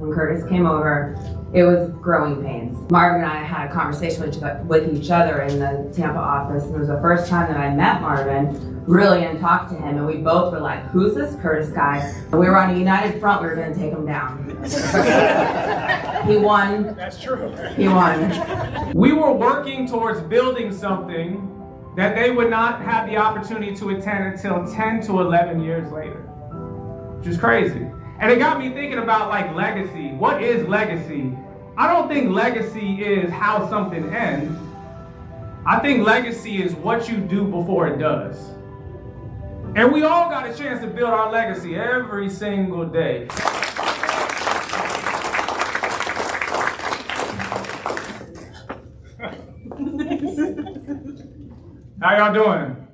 when Curtis came over, it was growing pains. Marvin and I had a conversation with each other in the Tampa office, and it was the first time that I met Marvin, really, and talked to him, and we both were like, who's this Curtis guy? And we were on a united front, we were gonna take him down. He won. That's true. He won. We were working towards building something that they would not have the opportunity to attend until 10 to 11 years later, which is crazy. And it got me thinking about like legacy. What is legacy? I don't think legacy is how something ends. I think legacy is what you do before it does. And we all got a chance to build our legacy every single day. How y'all doing?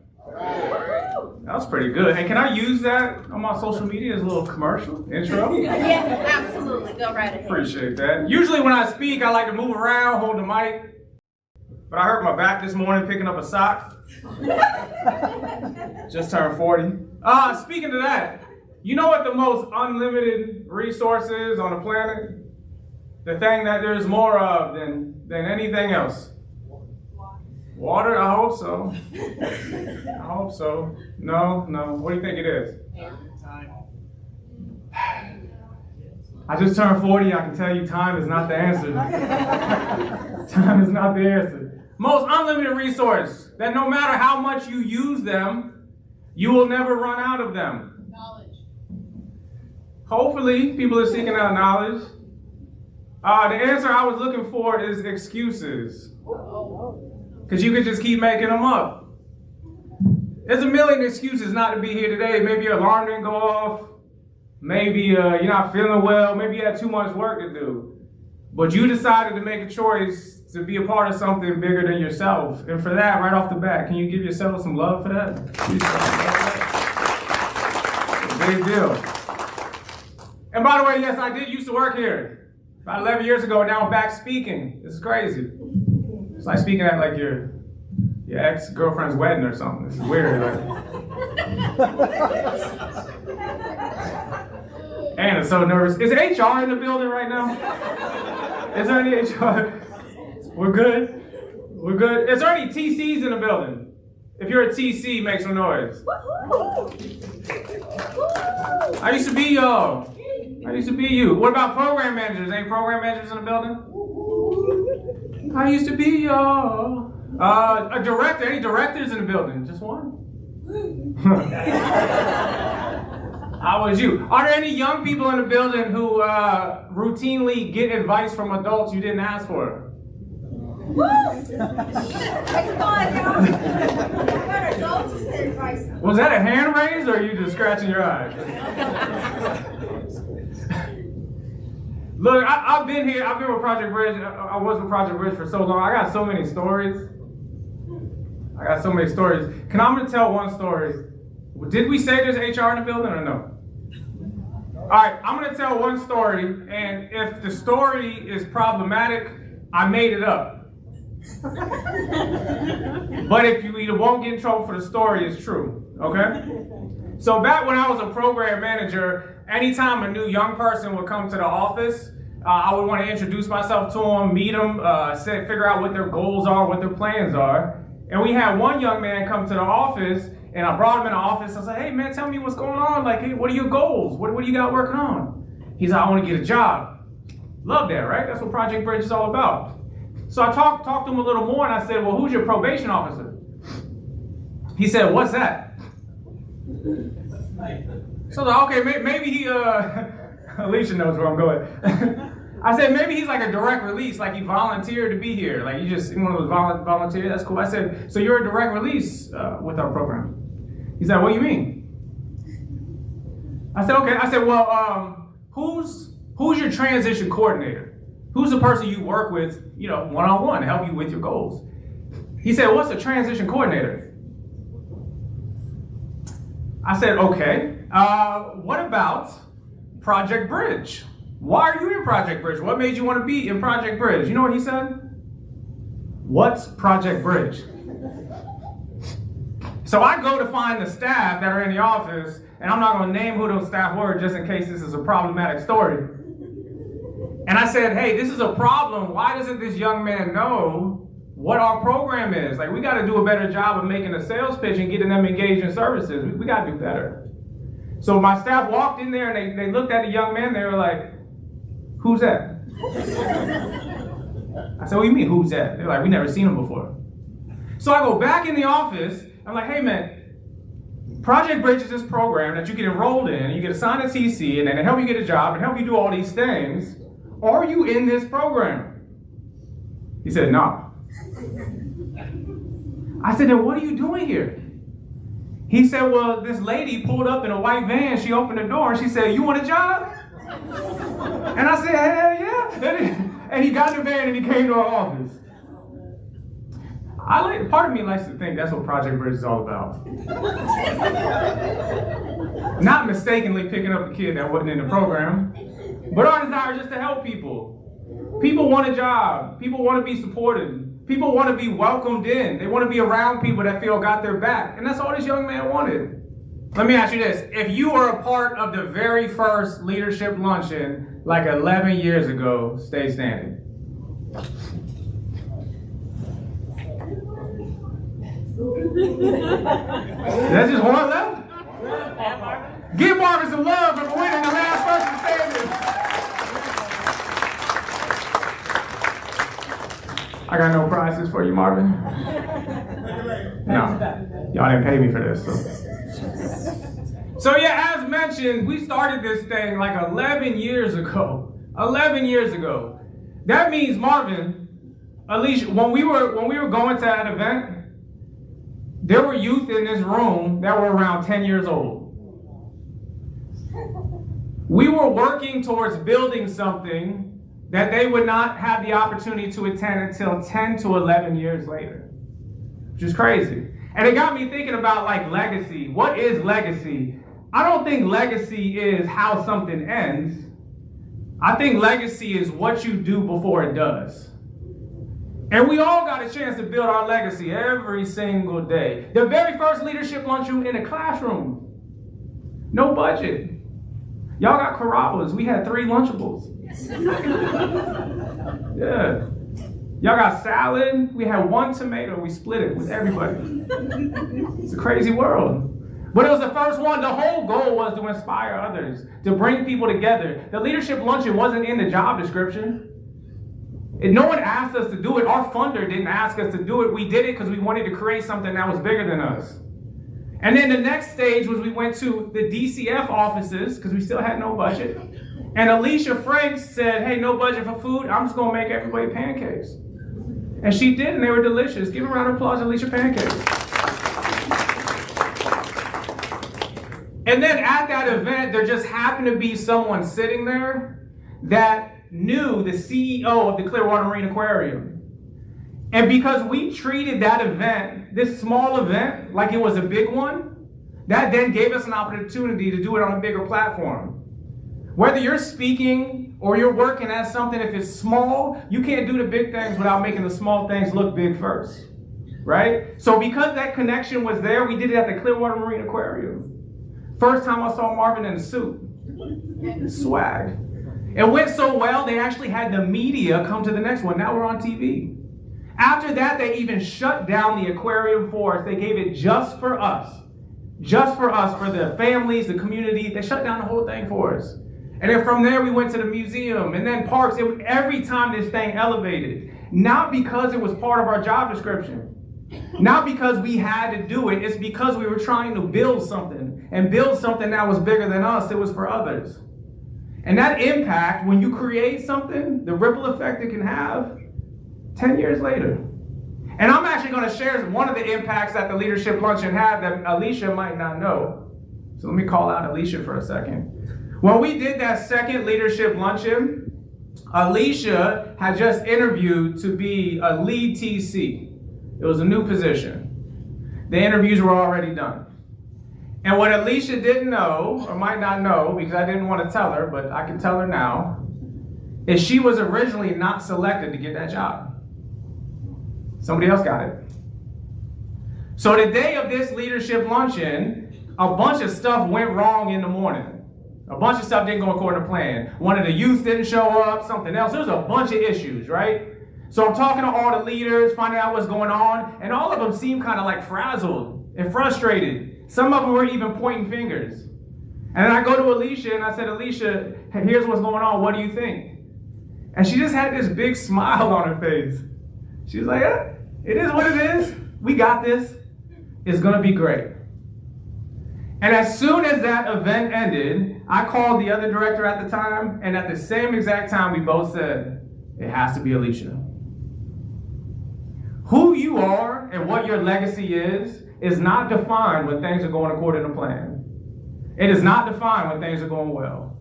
That was pretty good. And can I use that on my social media as a little commercial intro? Yeah, absolutely. Go right ahead. Appreciate that. Usually when I speak, I like to move around, hold the mic. But I hurt my back this morning picking up a sock. Just turned 40. Speaking of that, you know what the most unlimited resource is on the planet? The thing that there's more of than anything else. Water? I hope so. I hope so. No. What do you think it is? I just turned 40. I can tell you time is not the answer. Time is not the answer. Most unlimited resource that no matter how much you use them, you will never run out of them. Knowledge. Hopefully, people are seeking out knowledge. The answer I was looking for is excuses. Because you could just keep making them up. There's a million excuses not to be here today. Maybe your alarm didn't go off. Maybe you're not feeling well. Maybe you had too much work to do. But you decided to make a choice to be a part of something bigger than yourself. And for that, right off the bat, can you give yourself some love for that? Big deal. And by the way, yes, I did used to work here. About 11 years ago, and now I'm back speaking. This is crazy. It's like speaking at like your ex-girlfriend's wedding or something. This is weird. Anna's so nervous. Is HR in the building right now? Is there any HR? We're good? We're good? Is there any TCs in the building? If you're a TC, make some noise. I used to be y'all. I used to be you. What about program managers? Any program managers in the building? I used to be y'all. A director. Any directors in the building? Just one? How was you? Are there any young people in the building who routinely get advice from adults you didn't ask for? Was that a hand raise or are you just scratching your eyes? Look, I've been here. I've been with Project Bridge. I was with Project Bridge for so long. I got so many stories. I'm going to tell one story. Did we say there's HR in the building or no? All right, I'm going to tell one story, and if the story is problematic, I made it up. But if you either won't get in trouble for the story, it's true, okay? So back when I was a program manager, anytime a new young person would come to the office, I would want to introduce myself to them, meet them, figure out what their goals are, what their plans are. And we had one young man come to the office, and I brought him in the office. I said, hey man, tell me what's going on. Like, hey, what are your goals? What do you got working on? He's like, I want to get a job. Love that, right? That's what Project Bridge is all about. So I talked to him a little more, and I said, well, who's your probation officer? He said, what's that? So I was like, okay, maybe he, Alicia knows where I'm going. I said, maybe he's like a direct release, like he volunteered to be here. Like you just, one of those volunteers, that's cool. I said, so you're a direct release with our program. He said, what do you mean? I said, okay. I said, well, who's your transition coordinator? Who's the person you work with, one-on-one to help you with your goals? He said, what's a transition coordinator? I said, okay. What about Project Bridge? Why are you in Project Bridge? What made you want to be in Project Bridge? You know what he said? What's Project Bridge? So I go to find the staff that are in the office, and I'm not going to name who those staff were just in case this is a problematic story. And I said, hey, this is a problem. Why doesn't this young man know what our program is? Like, we got to do a better job of making a sales pitch and getting them engaged in services. We got to do better. So my staff walked in there and they looked at the young man. They were like, who's that? I said, what do you mean, who's that? They're like, we never seen him before. So I go back in the office. I'm like, hey, man, Project Bridge is this program that you get enrolled in. You get assigned a TC, and then they help you get a job and help you do all these things. Are you in this program? He said, no. I said, then what are you doing here? He said, well, this lady pulled up in a white van. She opened the door, and she said, you want a job? And I said, hell yeah. And he got in the van, and he came to our office. Part of me likes to think that's what Project Bridge is all about. Not mistakenly picking up a kid that wasn't in the program, but our desire is just to help people. People want a job. People want to be supported. People want to be welcomed in. They want to be around people that feel got their back. And that's all this young man wanted. Let me ask you this. If you were a part of the very first leadership luncheon like 11 years ago, stay standing. That's just one left. Give Marvin some love for winning the last person standing. I got no prizes for you, Marvin. No, y'all didn't pay me for this. So yeah, as mentioned, we started this thing like 11 years ago. 11 years ago. That means, Marvin, Alicia, when we were going to that event, there were youth in this room that were around 10 years old. We were working towards building something that they would not have the opportunity to attend until 10 to 11 years later, which is crazy. And it got me thinking about like legacy. What is legacy? I don't think legacy is how something ends. I think legacy is what you do before it does. And we all got a chance to build our legacy every single day. The very first leadership luncheon in a classroom. No budget. Y'all got Carrabba's. We had 3 Lunchables. Yeah. Y'all got salad. We had 1 tomato. We split it with everybody. It's a crazy world. But it was the first one. The whole goal was to inspire others, to bring people together. The leadership luncheon wasn't in the job description. And no one asked us to do it. Our funder didn't ask us to do it. We did it because we wanted to create something that was bigger than us. And then the next stage was we went to the DCF offices because we still had no budget. And Alicia Franks said, hey, no budget for food. I'm just going to make everybody pancakes. And she did, and they were delicious. Give a round of applause to Alicia Pancakes. And then at that event, there just happened to be someone sitting there that knew the CEO of the Clearwater Marine Aquarium. And because we treated that event, this small event, like it was a big one, that then gave us an opportunity to do it on a bigger platform. Whether you're speaking or you're working at something, if it's small, you can't do the big things without making the small things look big first, right? So because that connection was there, we did it at the Clearwater Marine Aquarium. First time I saw Marvin in a suit. Swag. It went so well, they actually had the media come to the next one. Now we're on TV. After that, they even shut down the aquarium for us. They gave it just for us. Just for us, for the families, the community. They shut down the whole thing for us. And then from there, we went to the museum and then parks. Every time this thing elevated. Not because it was part of our job description. Not because we had to do it. It's because we were trying to build something. And build something that was bigger than us. It was for others. And that impact, when you create something, the ripple effect it can have, 10 years later. And I'm actually going to share one of the impacts that the Leadership Luncheon had that Alicia might not know. So let me call out Alicia for a second. When we did that second Leadership Luncheon, Alicia had just interviewed to be a lead TC. It was a new position. The interviews were already done. And what Alicia didn't know, or might not know, because I didn't want to tell her, but I can tell her now, is she was originally not selected to get that job. Somebody else got it. So the day of this leadership luncheon, a bunch of stuff went wrong in the morning. A bunch of stuff didn't go according to plan. One of the youth didn't show up, something else. There's a bunch of issues, right? So I'm talking to all the leaders, finding out what's going on, and all of them seem kind of like frazzled and frustrated. Some of them were even pointing fingers. And then I go to Alicia and I said, Alicia, here's what's going on. What do you think? And she just had this big smile on her face. She was like, yeah, it is what it is. We got this. It's going to be great. And as soon as that event ended, I called the other director at the time, and at the same exact time, we both said, it has to be Alicia. Who you are and what your legacy is not defined when things are going according to plan. It is not defined when things are going well.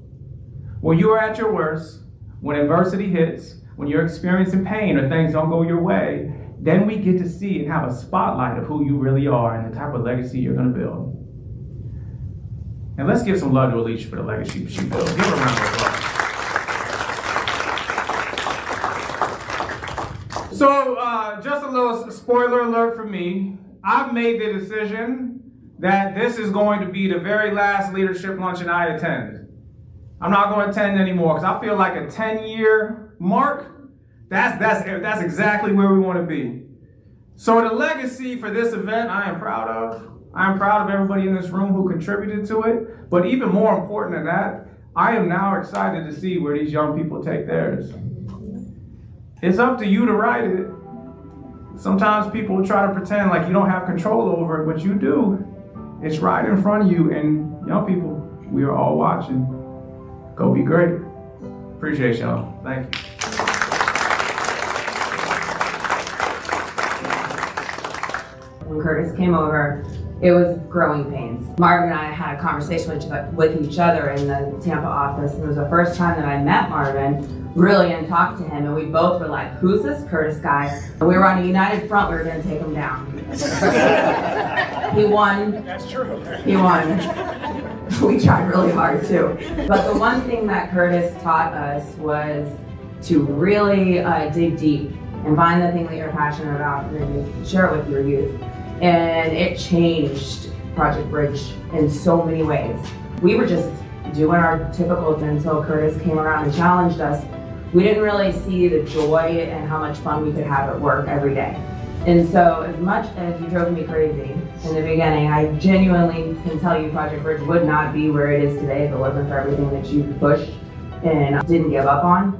When you are at your worst, when adversity hits, when you're experiencing pain or things don't go your way, then we get to see and have a spotlight of who you really are and the type of legacy you're going to build. And let's give some love to Alicia for the legacy she built. Give her a round of applause. So, just a little spoiler alert for me. I've made the decision that this is going to be the very last leadership luncheon I attend. I'm not going to attend anymore because I feel like a 10-year mark, that's exactly where we want to be. So the legacy for this event I am proud of. I am proud of everybody in this room who contributed to it. But even more important than that, I am now excited to see where these young people take theirs. It's up to you to write it. Sometimes people try to pretend like you don't have control over it, but you do. It's right in front of you, and young people, we are all watching. Go be great. Appreciate y'all. Thank you. When Curtis came over, it was growing pains. Marvin and I had a conversation with each other in the Tampa office, and it was the first time that I met Marvin, really, and talked to him, and we both were like, who's this Curtis guy? And we were on a united front, we were gonna take him down. He won. That's true. He won. We tried really hard too. But the one thing that Curtis taught us was to really dig deep and find the thing that you're passionate about and then share it with your youth. And it changed Project Bridge in so many ways. We were just doing our typical thing until Curtis came around and challenged us. We didn't really see the joy and how much fun we could have at work every day. And so as much as you drove me crazy in the beginning, I genuinely can tell you Project Bridge would not be where it is today if it wasn't for everything that you pushed and didn't give up on.